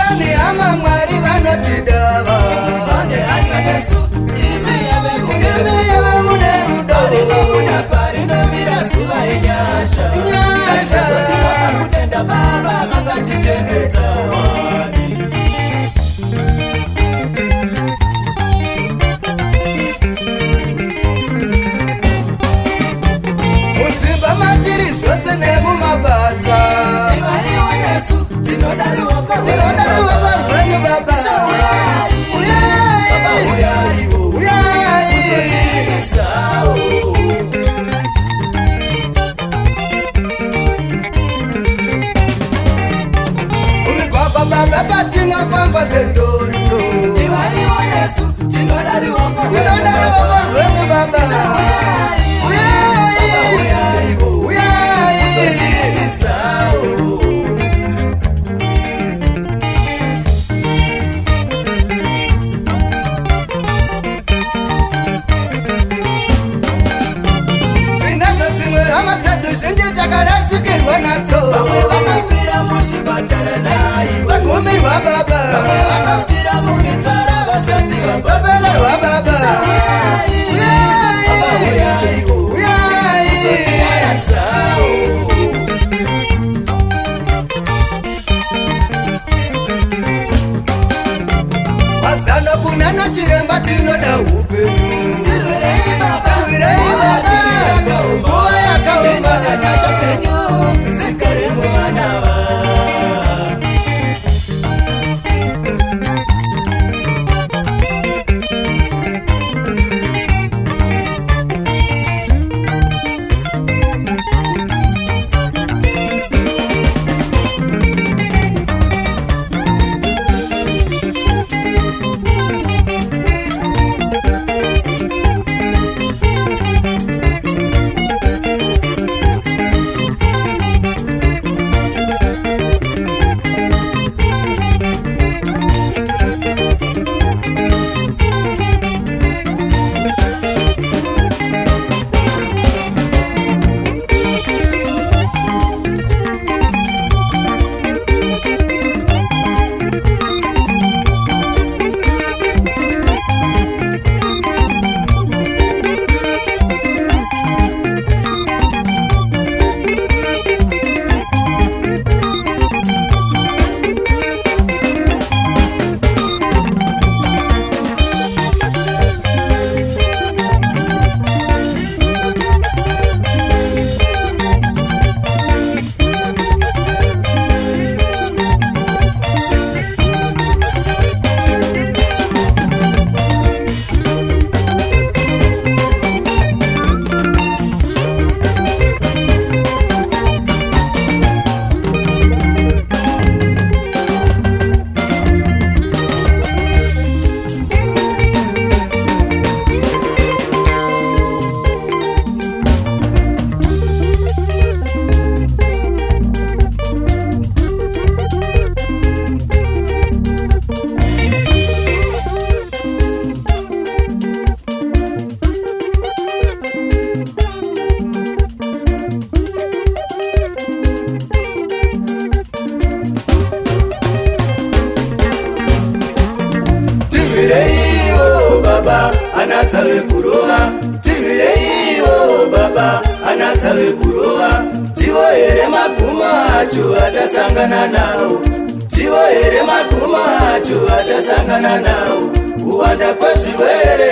Ani ama mwari vanotidava Ane anganesu Ime yave munerudo Muda pari nomira suva inyasha Inyasha Kutenda baba mangati chengeta wani Mutimba matiri sose nemu mabasa Imani onesu Tinodaru waka rwenyu baba Uyai Baba uyai Uyai Uzotigetao Umigwagwa baba patina famba tendoiso Imani onesu Tinodaru waka rwenyu baba Uyai Baba uyai Uyai Uzotigetao Zhinji takarasikirwa nadzo Vamwe vakafira muzvipatara naiwe Vagumirwa baba Vamwe vakafira munenzara vasati vababererwa baba Uyai Baba uyai Uyai Uzotiyaya dzao Wazano kunana chiremba tinoda upenyu Tirwirei baba Tirwirei baba Nguva yakaoma Nyasha dzenyu dzigare muvana anatsawe kurova tivireiwo baba anatsawe kurova tivo here magumo acho atasangana nawo tivo here magumo acho atasangana nawo kuwanda kwezvirwere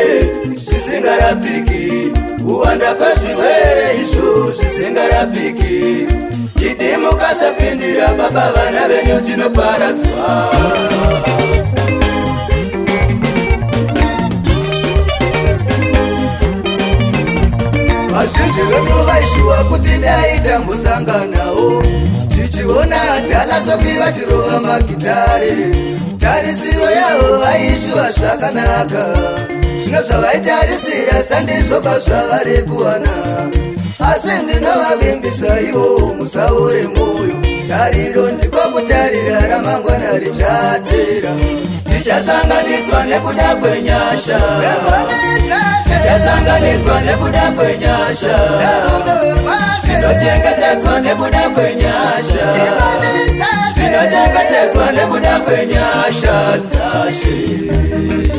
zvisingarapiki kuwanda kwezvirwere izvo zvisingarapiki idi mukasapindira baba vana venyu tinoparadzwa vazhinji vedu vaishuwa kuti dai tambosanganawo tichiona dhalasopi vachirova magitare tarisiro yavo vaishuwa zvakanaka zvino zvavaitarisira sandizvoba zvavari kuwana asi ndinovavimbisa ivo musaore mwoyo tariro ndiko kutarira ramangwana richatera tichasanganidzwa nekuda kwenyasha tichasanganidzwa nekuda kwenyasha tinochengetedzwa nekuda kwenyasha yachengetedzwa nekuda kwenyasha dzaShe.